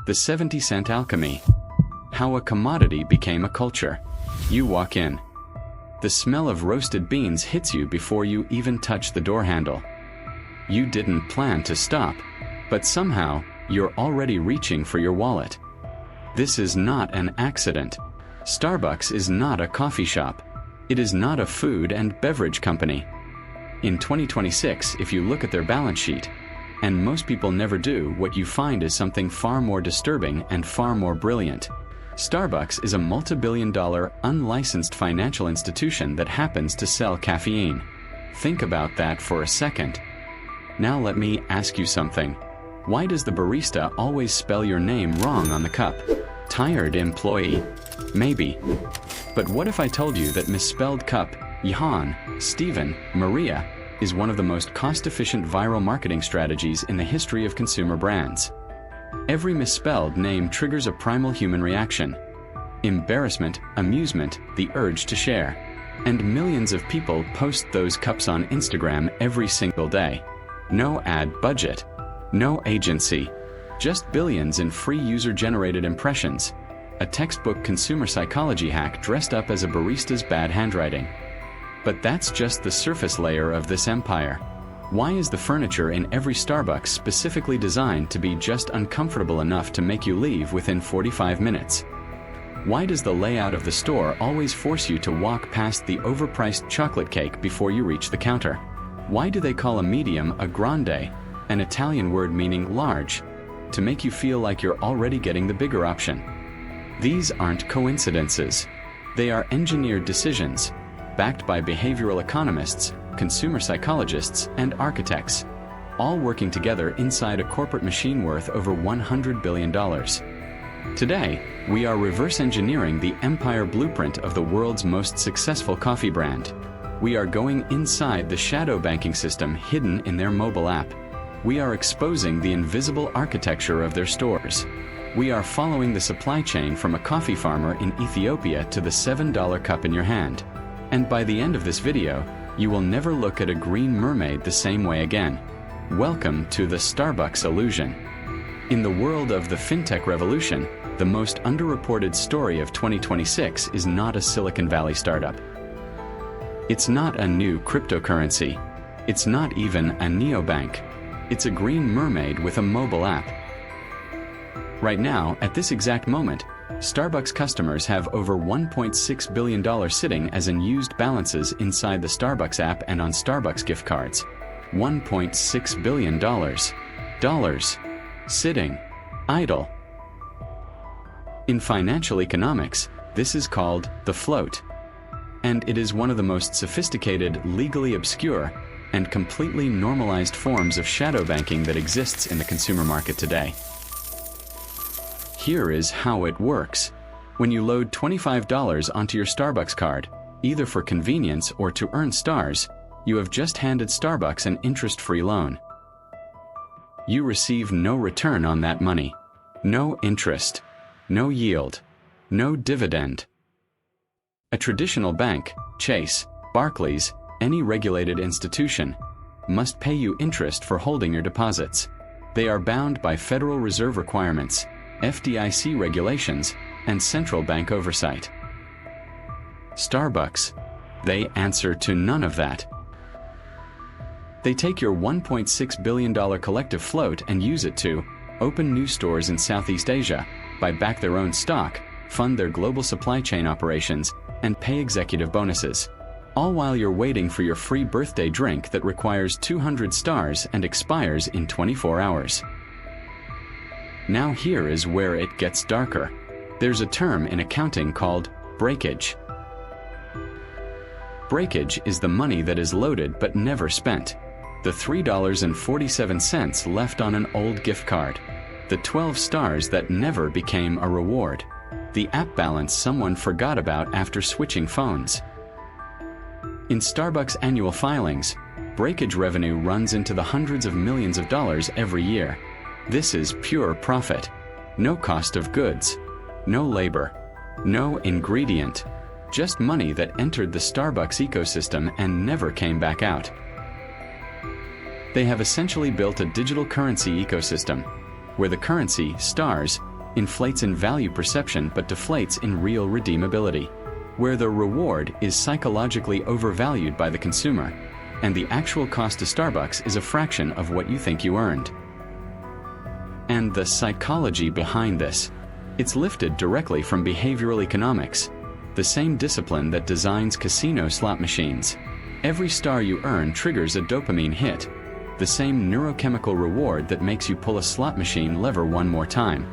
The 70-cent alchemy. How a commodity became a culture. You walk in. The smell of roasted beans hits you before you even touch the door handle. You didn't plan to stop, but somehow, you're already reaching for your wallet. This is not an accident. Starbucks is not a coffee shop. It is not a food and beverage company. In 2026, if you look at their balance sheet, and most people never do, what you find is something far more disturbing and far more brilliant. Starbucks is a multi-billion-dollar, unlicensed financial institution that happens to sell caffeine. Think about that for a second. Now let me ask you something. Why does the barista always spell your name wrong on the cup? Tired employee? Maybe. But what if I told you that misspelled cup, Johann, Stephen, Maria, is one of the most cost-efficient viral marketing strategies in the history of consumer brands? Every misspelled name triggers a primal human reaction. Embarrassment, amusement, the urge to share. And millions of people post those cups on Instagram every single day. No ad budget. No agency. Just billions in free user-generated impressions. A textbook consumer psychology hack dressed up as a barista's bad handwriting. But that's just the surface layer of this empire. Why is the furniture in every Starbucks specifically designed to be just uncomfortable enough to make you leave within 45 minutes? Why does the layout of the store always force you to walk past the overpriced chocolate cake before you reach the counter? Why do they call a medium a grande, an Italian word meaning large, to make you feel like you're already getting the bigger option? These aren't coincidences. They are engineered decisions, backed by behavioral economists, consumer psychologists, and architects, all working together inside a corporate machine worth over $100 billion. Today, we are reverse engineering the empire blueprint of the world's most successful coffee brand. We are going inside the shadow banking system hidden in their mobile app. We are exposing the invisible architecture of their stores. We are following the supply chain from a coffee farmer in Ethiopia to the $7 cup in your hand. And by the end of this video, you will never look at a green mermaid the same way again. Welcome to the Starbucks illusion. In the world of the FinTech revolution, the most underreported story of 2026 is not a Silicon Valley startup. It's not a new cryptocurrency. It's not even a neobank. It's a green mermaid with a mobile app. Right now, at this exact moment, Starbucks customers have over $1.6 billion sitting as unused balances inside the Starbucks app and on Starbucks gift cards. $1.6 billion. Dollars. Sitting. Idle. In financial economics, this is called the float. And it is one of the most sophisticated, legally obscure, and completely normalized forms of shadow banking that exists in the consumer market today. Here is how it works. When you load $25 onto your Starbucks card, either for convenience or to earn stars, you have just handed Starbucks an interest-free loan. You receive no return on that money. No interest. No yield. No dividend. A traditional bank, Chase, Barclays, any regulated institution, must pay you interest for holding your deposits. They are bound by Federal Reserve requirements, FDIC regulations, and central bank oversight. Starbucks, they answer to none of that. They take your $1.6 billion collective float and use it to open new stores in Southeast Asia, buy back their own stock, fund their global supply chain operations, and pay executive bonuses. All while you're waiting for your free birthday drink that requires 200 stars and expires in 24 hours. Now here is where it gets darker. There's a term in accounting called breakage. Breakage is the money that is loaded but never spent. The $3.47 left on an old gift card. The 12 stars that never became a reward. The app balance someone forgot about after switching phones. In Starbucks annual filings, breakage revenue runs into the hundreds of millions of dollars every year. This is pure profit. No cost of goods. No labor. No ingredient. Just money that entered the Starbucks ecosystem and never came back out. They have essentially built a digital currency ecosystem, where the currency, stars, inflates in value perception but deflates in real redeemability, where the reward is psychologically overvalued by the consumer, and the actual cost to Starbucks is a fraction of what you think you earned. And the psychology behind this. It's lifted directly from behavioral economics, the same discipline that designs casino slot machines. Every star you earn triggers a dopamine hit, the same neurochemical reward that makes you pull a slot machine lever one more time.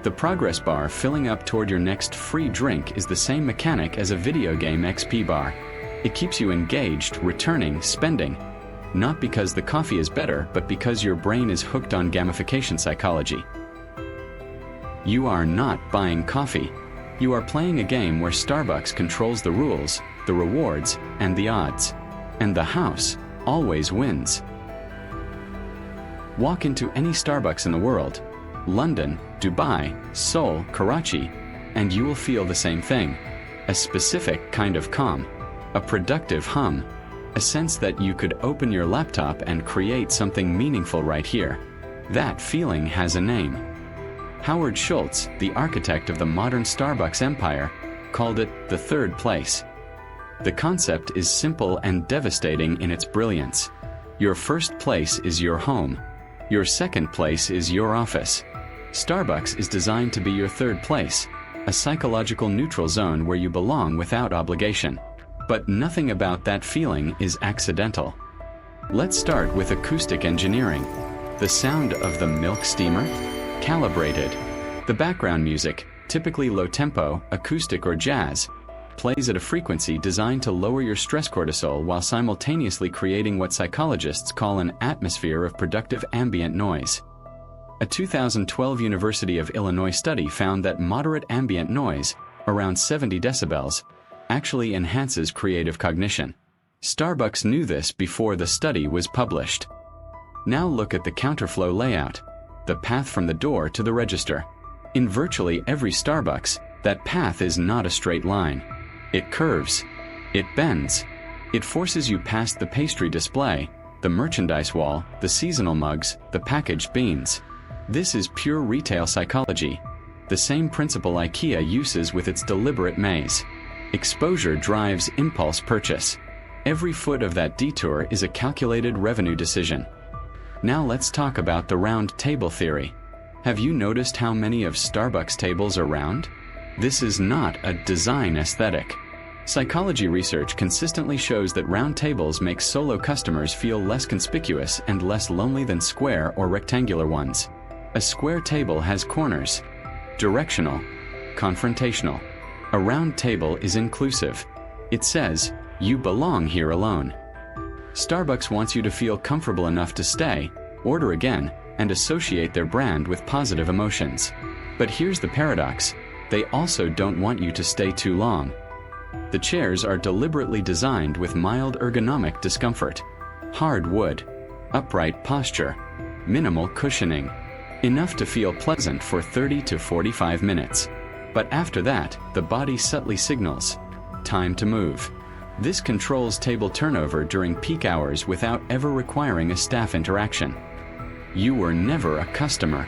The progress bar filling up toward your next free drink is the same mechanic as a video game XP bar. It keeps you engaged, returning, spending, not because the coffee is better, but because your brain is hooked on gamification psychology. You are not buying coffee. You are playing a game where Starbucks controls the rules, the rewards, and the odds. And the house always wins. Walk into any Starbucks in the world, London, Dubai, Seoul, Karachi, and you will feel the same thing. A specific kind of calm, a productive hum, a sense that you could open your laptop and create something meaningful right here. That feeling has a name. Howard Schultz, the architect of the modern Starbucks empire, called it the third place. The concept is simple and devastating in its brilliance. Your first place is your home. Your second place is your office. Starbucks is designed to be your third place, a psychological neutral zone where you belong without obligation. But nothing about that feeling is accidental. Let's start with acoustic engineering. The sound of the milk steamer? Calibrated. The background music, typically low-tempo, acoustic or jazz, plays at a frequency designed to lower your stress cortisol while simultaneously creating what psychologists call an atmosphere of productive ambient noise. A 2012 University of Illinois study found that moderate ambient noise, around 70 decibels, actually enhances creative cognition. Starbucks knew this before the study was published. Now look at the counterflow layout, the path from the door to the register. In virtually every Starbucks, that path is not a straight line. It curves. It bends. It forces you past the pastry display, the merchandise wall, the seasonal mugs, the packaged beans. This is pure retail psychology, the same principle IKEA uses with its deliberate maze. Exposure drives impulse purchase. Every foot of that detour is a calculated revenue decision. Now let's talk about the round table theory. Have you noticed how many of Starbucks tables are round? This is not a design aesthetic. Psychology research consistently shows that round tables make solo customers feel less conspicuous and less lonely than square or rectangular ones. A square table has corners, directional, confrontational. A round table is inclusive. It says, you belong here alone. Starbucks wants you to feel comfortable enough to stay, order again, and associate their brand with positive emotions. But here's the paradox. They also don't want you to stay too long. The chairs are deliberately designed with mild ergonomic discomfort. Hard wood, upright posture, minimal cushioning. Enough to feel pleasant for 30 to 45 minutes. But after that, the body subtly signals, time to move. This controls table turnover during peak hours without ever requiring a staff interaction. You were never a customer.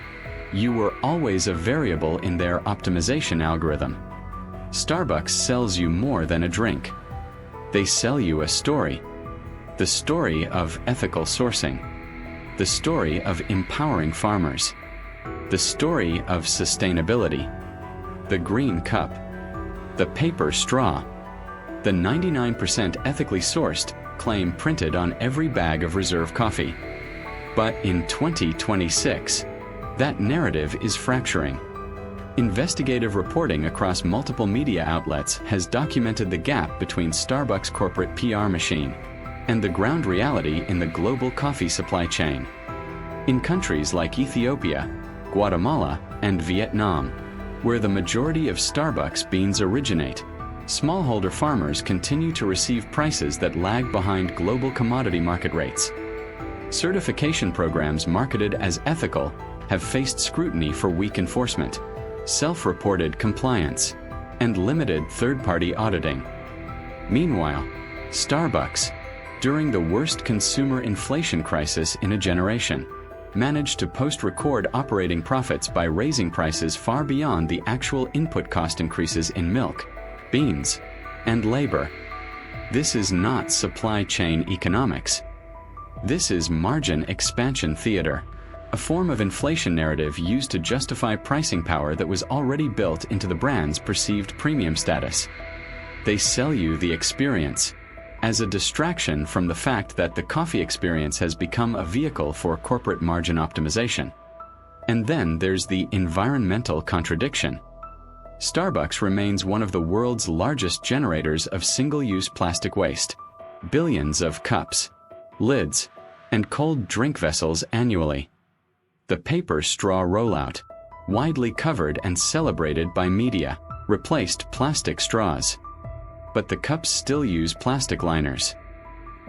You were always a variable in their optimization algorithm. Starbucks sells you more than a drink. They sell you a story. The story of ethical sourcing. The story of empowering farmers. The story of sustainability. The green cup. The paper straw. The 99% ethically sourced claim printed on every bag of reserve coffee. But in 2026, that narrative is fracturing. Investigative reporting across multiple media outlets has documented the gap between Starbucks' corporate PR machine and the ground reality in the global coffee supply chain. In countries like Ethiopia, Guatemala, and Vietnam, where the majority of Starbucks beans originate, smallholder farmers continue to receive prices that lag behind global commodity market rates. Certification programs marketed as ethical have faced scrutiny for weak enforcement, self-reported compliance, and limited third-party auditing. Meanwhile, Starbucks, during the worst consumer inflation crisis in a generation, managed to post-record operating profits by raising prices far beyond the actual input cost increases in milk, beans, and labor. This is not supply chain economics. This is margin expansion theater, a form of inflation narrative used to justify pricing power that was already built into the brand's perceived premium status. They sell you the experience as a distraction from the fact that the coffee experience has become a vehicle for corporate margin optimization. And then there's the environmental contradiction. Starbucks remains one of the world's largest generators of single-use plastic waste, billions of cups, lids, and cold drink vessels annually. The paper straw rollout, widely covered and celebrated by media, replaced plastic straws. But the cups still use plastic liners.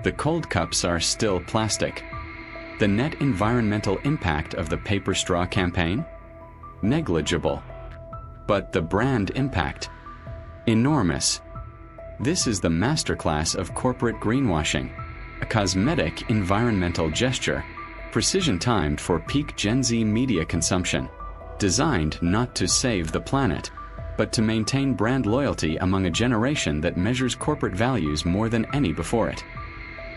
The cold cups are still plastic. The net environmental impact of the paper straw campaign? Negligible. But the brand impact? Enormous. This is the masterclass of corporate greenwashing, a cosmetic environmental gesture, precision-timed for peak Gen Z media consumption, designed not to save the planet, but to maintain brand loyalty among a generation that measures corporate values more than any before it.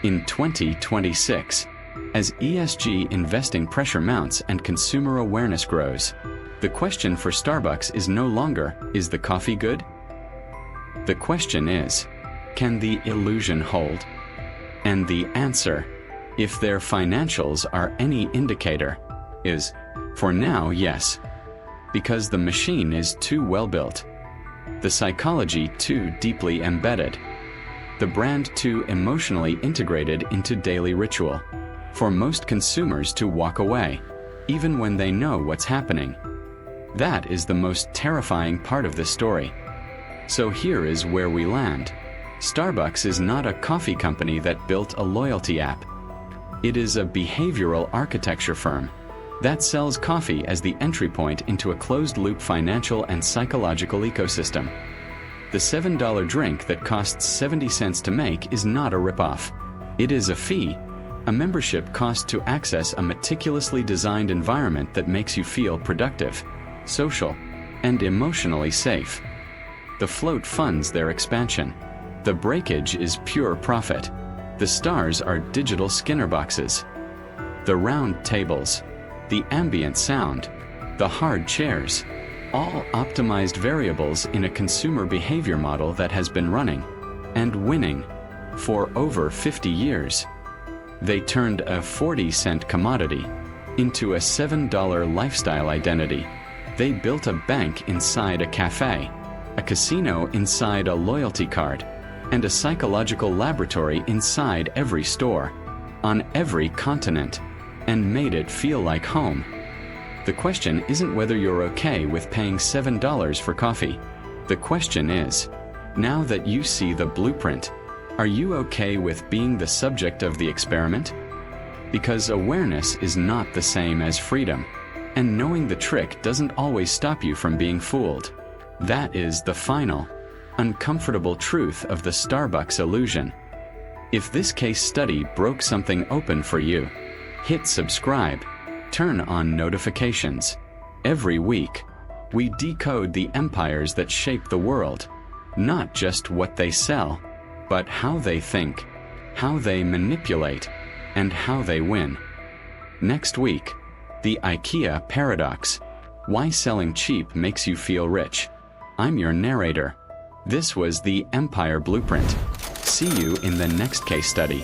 In 2026, as ESG investing pressure mounts and consumer awareness grows, the question for Starbucks is no longer, is the coffee good? The question is, can the illusion hold? And the answer, if their financials are any indicator, is, for now, yes. Because the machine is too well built, the psychology too deeply embedded, the brand too emotionally integrated into daily ritual, for most consumers to walk away, even when they know what's happening. That is the most terrifying part of this story. So here is where we land. Starbucks is not a coffee company that built a loyalty app. It is a behavioral architecture firm that sells coffee as the entry point into a closed-loop financial and psychological ecosystem. The $7 drink that costs 70 cents to make is not a ripoff. It is a fee, a membership cost to access a meticulously designed environment that makes you feel productive, social, and emotionally safe. The float funds their expansion. The breakage is pure profit. The stars are digital Skinner boxes. The round tables, the ambient sound, the hard chairs, all optimized variables in a consumer behavior model that has been running and winning for over 50 years. They turned a 40-cent commodity into a $7 lifestyle identity. They built a bank inside a cafe, a casino inside a loyalty card, and a psychological laboratory inside every store, on every continent, and made it feel like home. The question isn't whether you're okay with paying $7 for coffee. The question is, now that you see the blueprint, are you okay with being the subject of the experiment? Because awareness is not the same as freedom, and knowing the trick doesn't always stop you from being fooled. That is the final, uncomfortable truth of the Starbucks illusion. If this case study broke something open for you, hit subscribe, turn on notifications. Every week, we decode the empires that shape the world, not just what they sell, but how they think, how they manipulate, and how they win. Next week, the IKEA paradox. Why selling cheap makes you feel rich. I'm your narrator. This was the Empire Blueprint. See you in the next case study.